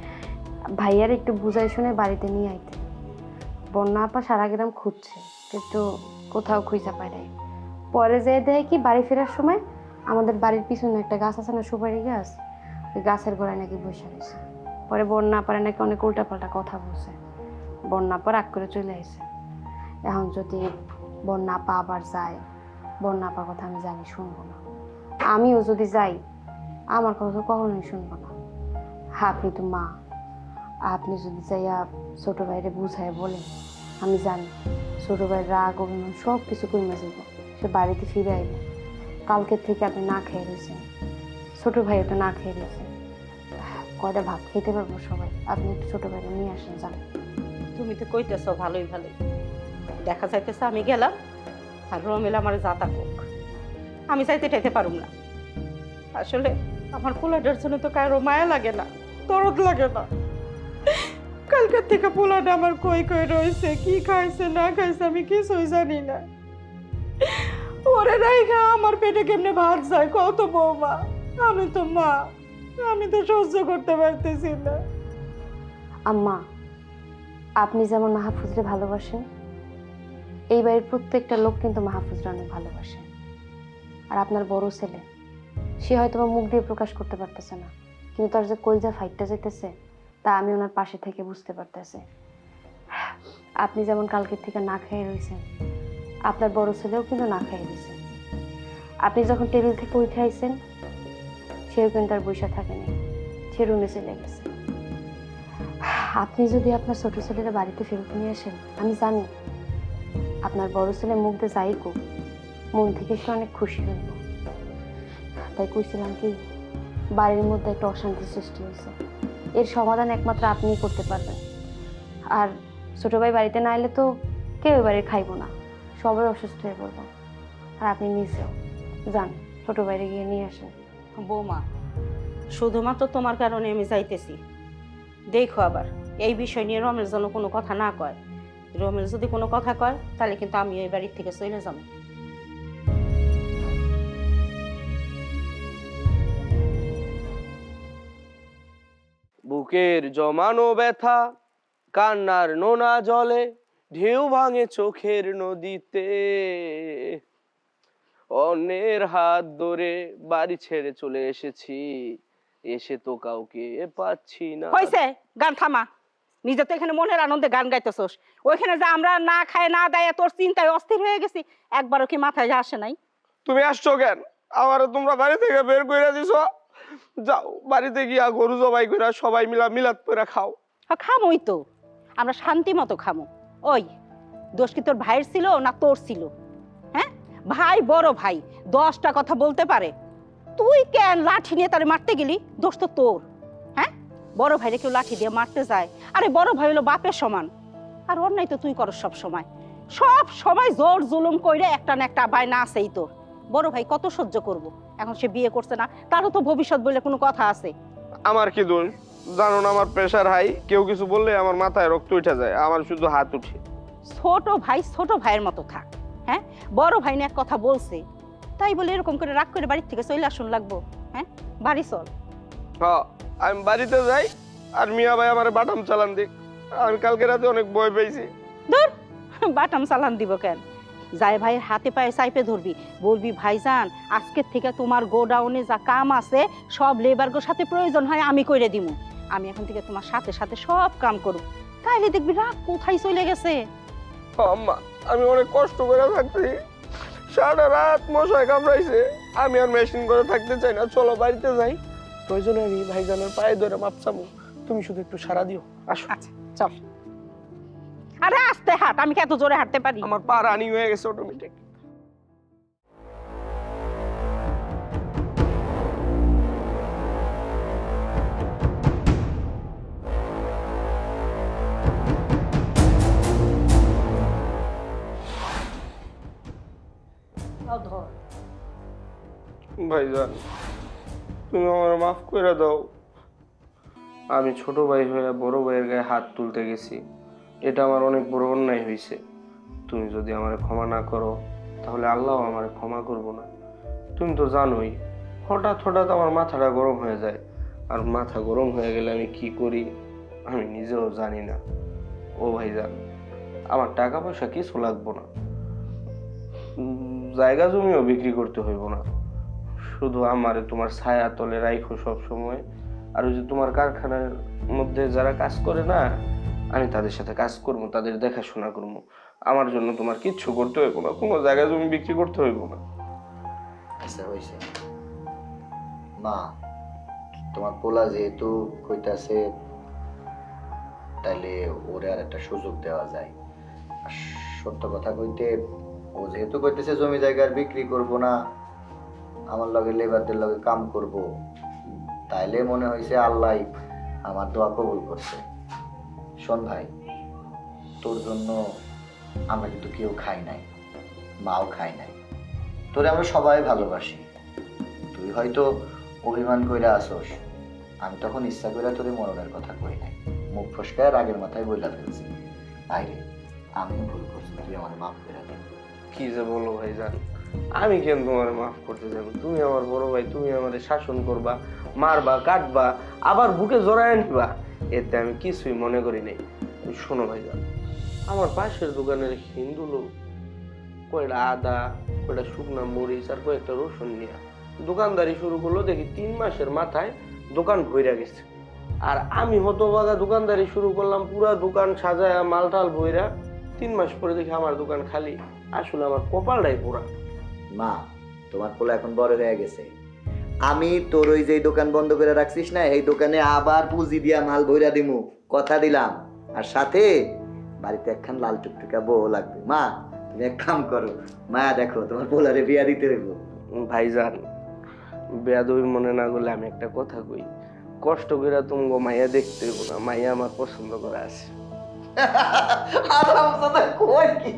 ভাইয়ার একটু বুঝাই শুনে বাড়িতে নিয়ে আইতে। বন্যা আপা সারা গ্রাম খুঁজছে, কিন্তু কোথাও খুঁজে পায় নাই। পরে যেয়ে দেয় কি বাড়ি ফেরার সময় আমাদের বাড়ির পিছনে একটা গাছ আছে না, সুপারি গাছ, ওই গাছের গোড়ায় নাকি বসে রয়েছে। পরে বন্যা আপারে নাকি অনেক উল্টাপাল্টা কথা বলছে। বন্যা আপা রাগ করে চলে আসে। এখন যদি বন্যা আপা আবার যায়, বন্যা আপার কথা আমি জানি শুনবো না। আমিও যদি যাই আমার কথা তো কখনোই শুনবো না। আপনি তো মা, আপনি যদি যাইয়া ছোট ভাইরে বুঝায় বলেন, আমি জানি ছোট ভাইয়ের রাগ অভিমান সব কিছু কমে যাব, সে বাড়িতে ফিরে আইবে। কালকের থেকে আপনি না খেয়ে রয়েছেন, ছোট ভাইও তো না খেয়ে রয়েছে, কয়টা ভাত খেতে পারবো সবাই। আপনি একটু ছোট ভাইরে নিয়ে আসেন, যান। তুমি তো কইতেছ ভালোই ভালোই, দেখা যাইতেছে আমি গেলাম আর রমেল আমার যাতা কোক, আমি চাইতে টাইতে পারুম না। আসলে আমার পোলাটার জন্য তো কারো মায়া লাগে না, দরদ লাগে না। কালকার থেকে পোলাটা আমার কই কই রয়েছে, কি খাইছে না খাইছে আমি কিছুই জানি না। ওরে রাইখা আমার পেটে কেমনে ভাত যায় কত বৌমা, আমি তো মা, আমি তো সহ্য করতে পারতেছি না। আম্মা, আপনি যেমন মাহফুজরে ভালোবাসেন, এই বাড়ির প্রত্যেকটা লোক কিন্তু মাহফুজরে অনেক ভালোবাসে। আর আপনার বড় ছেলে, সে হয়তো বা মুখ দিয়ে প্রকাশ করতে পারতেছে না, কিন্তু তার যে কলজা ফাইটটা যেতেছে তা আমি ওনার পাশে থেকে বুঝতে পারতেছি। আপনি যেমন কালকের থেকে না খেয়ে রয়েছেন, আপনার বড় ছেলেও কিন্তু না খেয়ে রয়েছে। আপনি যখন টেবিল থেকে উঠে আইছেন, সেও কিন্তু আর বৈশা থাকেনি, সে রুমে চলে গেছে। আপনি যদি আপনার ছোট ছেলেরা বাড়িতে ফেরত নিয়ে আসেন, আমি জানি আপনার বড় ছেলে মুখ দিয়ে যাই কো, মন থেকে সে অনেক খুশি হইব। তাই কইছিলাম কি, বাড়ির মধ্যে একটা অশান্তি সৃষ্টি হয়েছে, এর সমাধান একমাত্র আপনিই করতে পারবেন। আর ছোট ভাই বাড়িতে না এলে তো কেউ এবারে খাইব না, সবাই অসুস্থ হয়ে পড়ব। আর আপনি নিজেও যান, ছোট বাইরে গিয়ে নিয়ে আসেন। বৌমা, শুধুমাত্র তোমার কারণে আমি যাইতেছি। দেখো আবার এই বিষয় নিয়ে রমেশ যেন কোনো কথা না কয়। রমেশ যদি কোনো কথা কয় তাহলে কিন্তু আমি ওই বাড়ির থেকে চলে যাব। বুকের জমানো ব্যথা, কান্নার নোনা জলে, ঢেউ ভাঙে চোখের নদীতে। অন্যের হাত ধরে বাড়ি ছেড়ে চলে এসেছি, এসে তো কাউকে পাচ্ছি না। হয়েছে, গান থামা। নিজে তো এখানে মনের আনন্দে গান গাইতেছস, ওইখানে যে আমরা না খায় না দেয় তোর চিন্তায় অস্থির হয়ে গেছি, একবারও কি মাথায় আসে নাই? তুমি আসছো কেন? আমারে তোমরা বাড়ি থেকে বের করে দিছো। যাও বাড়িতে গিয়া গরু জবাই করে সবাই মিলাদ করে খাও। খামোই তো, আমরা শান্তি মতো খামো। ওই দোষ কি তোর ভাইয়ের ছিল না তোর ছিল? হ্যাঁ, ভাই বড় ভাই 10টা কথা বলতে পারে, তুই কেন লাঠি নিয়ে তারে মারতে গেলি? দোষ তো তোর। হ্যাঁ, বড় ভাইরে কেউ লাঠি দিয়ে মারতে যায়? আরে বড় ভাই হলো বাপের সমান, আর অন্যায় তো তুই করস সব সময় জোর জুলুম কইরে একটা না একটা ভাই না আছেই তোর। বড় ভাই কত সহ্য করব? এখন সে বিয়ে করছে না, তারও তো ভবিষ্যৎ বলে কোনো কথা আছে। আমার কি দোষ? জানো না আমার প্রেশার হাই, কেউ কিছু বললে আমার মাথায় রক্ত উঠে যায়, আমার শুধু হাত উঠে। ছোট ভাই ছোট ভাইয়ের মতো থাক। হ্যাঁ, বড় ভাই না এক কথা বলছে তাই বলে এরকম করে রাগ করে বাড়ি থেকে চলে আসুন লাগবো? হ্যাঁ, বাড়ি চল। হ্যাঁ, আমি বাড়িতে যাই আর মিয়া ভাই আমার বাটাম চালান দিক। আমি কালকে রাতে অনেক ভয় পেয়েছি। ধুর, বাটাম চালান দিব কেন? যাই ভাইয়ের হাতে পায়ে চাইপে ধরবি, বলবি ভাইজান আজকের থেকে তোমার গোডাউনে যা কাম আছে সব লেবারগোর সাথে প্রয়োজন হয় আমি কইরে দিমু। আমি এখন থেকে তোমার সাথে সাথে সব কাম করব, তাইলে দেখবি রাগ কোথায় চলে গেছে। আম্মা, আমি অনেক কষ্ট করে থাকছি, সারা রাত মশায় কামড়াইছে, আমি আর মেশিন করে থাকতে চাই না। চলো বাড়িতে যাই, প্রয়োজনে আমি ভাইজানের পায়ে ধরে মাপ চাবো, তুমি শুধু একটু সারা দিও। আসো। আচ্ছা চল। আরে আস্তে হাঁট, আমি কি এত জোরে হাঁটতে পারি? আমার পা রানি হয়ে গেছে অটোমেটিক। ধর, ভাইজান তুমি আমার মাফ করে দাও, আমি ছোট ভাই হয়ে বড় ভাইয়ের গায়ে হাত তুলতে গেছি, এটা আমার অনেক বড় অন্যায় হয়েছে। তুমি যদি আমারে ক্ষমা না করো তাহলে আল্লাহ আমারে ক্ষমা করবো না। তুমি তো জানোই হঠাৎ হঠাৎ আমার মাথাটা গরম হয়ে যায়, আর মাথা গরম হয়ে গেলে আমি কি করি আমি নিজেও জানি না। ও ভাইজান, আমার টাকা পয়সা কিছু লাগবো না, জায়গা জমিও বিক্রি করতে হইব না, শুধু আমারে তোমার ছায়া তলে রাখো সব সময়। আর ওই যে তোমার কারখানার মধ্যে যারা কাজ করে না, আমি তাদের সাথে কাজ করবো, তাদের দেখাশোনা করবো। আমার জন্য তোমার কিচ্ছু করতে হইব না, কোনো জায়গা জমি বিক্রি করতে হইব না। আচ্ছা হয়েছে মা, তোমার পোলা যেহেতু কইতাছে তাইলে ওরে আর একটা সুযোগ দেওয়া যায়। আর সত্য কথা কইতে, ও যেহেতু কইতেছে জমি জায়গার বিক্রি করব না, আমার লগে লেবারদের লগে কাম করব, তাইলে মনে হয়েছে আল্লাহ আমার দোয়া কবুল করছে। শোন ভাই, তোর জন্য আমরা কিন্তু কেউ খাই নাই, মাও খাই নাই, তোরে আমরা সবাই ভালোবাসি। তুই হয়তো অভিমান কইরা আসোস, আমি তখন ইচ্ছা কইরা তোরে মরণের কথা কই নাই, মুখ ফসকায় রাগের মাথায় বইলা ফেলছি। ভাইরে, আমিও ভুল করছি, তুই আমার মাফ করে দে। কি যে বলো ভাইজান, আমি কেন তোমার মাফ করতে যাবো? তুমি আমার বড় ভাই, তুমি আমাদের শাসন করবা, মারবা, কাটবা, আবার বুকে জড়ায় নিবা, এতে আমি কিছুই মনে করি নাই। শোনো ভাইজান, আমার পাশের দোকানের হিন্দু লোক কয়টা আদা, কয়টা শুকনা মরিচ আর কয়েকটা রসুন নিয়ে দোকানদারি শুরু করলো। দেখি 3 মাসের মাথায় দোকান ভইরা গেছে। আর আমি হতভাগা দোকানদারি শুরু করলাম, পুরা দোকান সাজায়া মালটাল ভইরা। 3 মাস পরে দেখি আমার দোকান খালি। আসলে আমার কপালটাই পোড়া। মা, তোমার পোলা এখন বড় হয়ে গেছে, আমি তোর ওই যে দোকান বন্ধ করে রাখছিস না, এই দোকানে আবার পুঁজি দিয়া মাল ভইরা দিমু, কথা দিলাম। আর সাথে বাড়িতে একখান লাল টুকটুকা বউ লাগবে। মা, তুমি এক কাম করো, মা দেখো তোমার পোলারে বিয়া দিতে হইব। ভাইজান, বেয়াদবি মনে না করলে আমি একটা কথা কই, কষ্ট করে তুমি মাইয়া দেখতে হইব না, মাইয়া আমার পছন্দ করা আছে। আরাম কই কি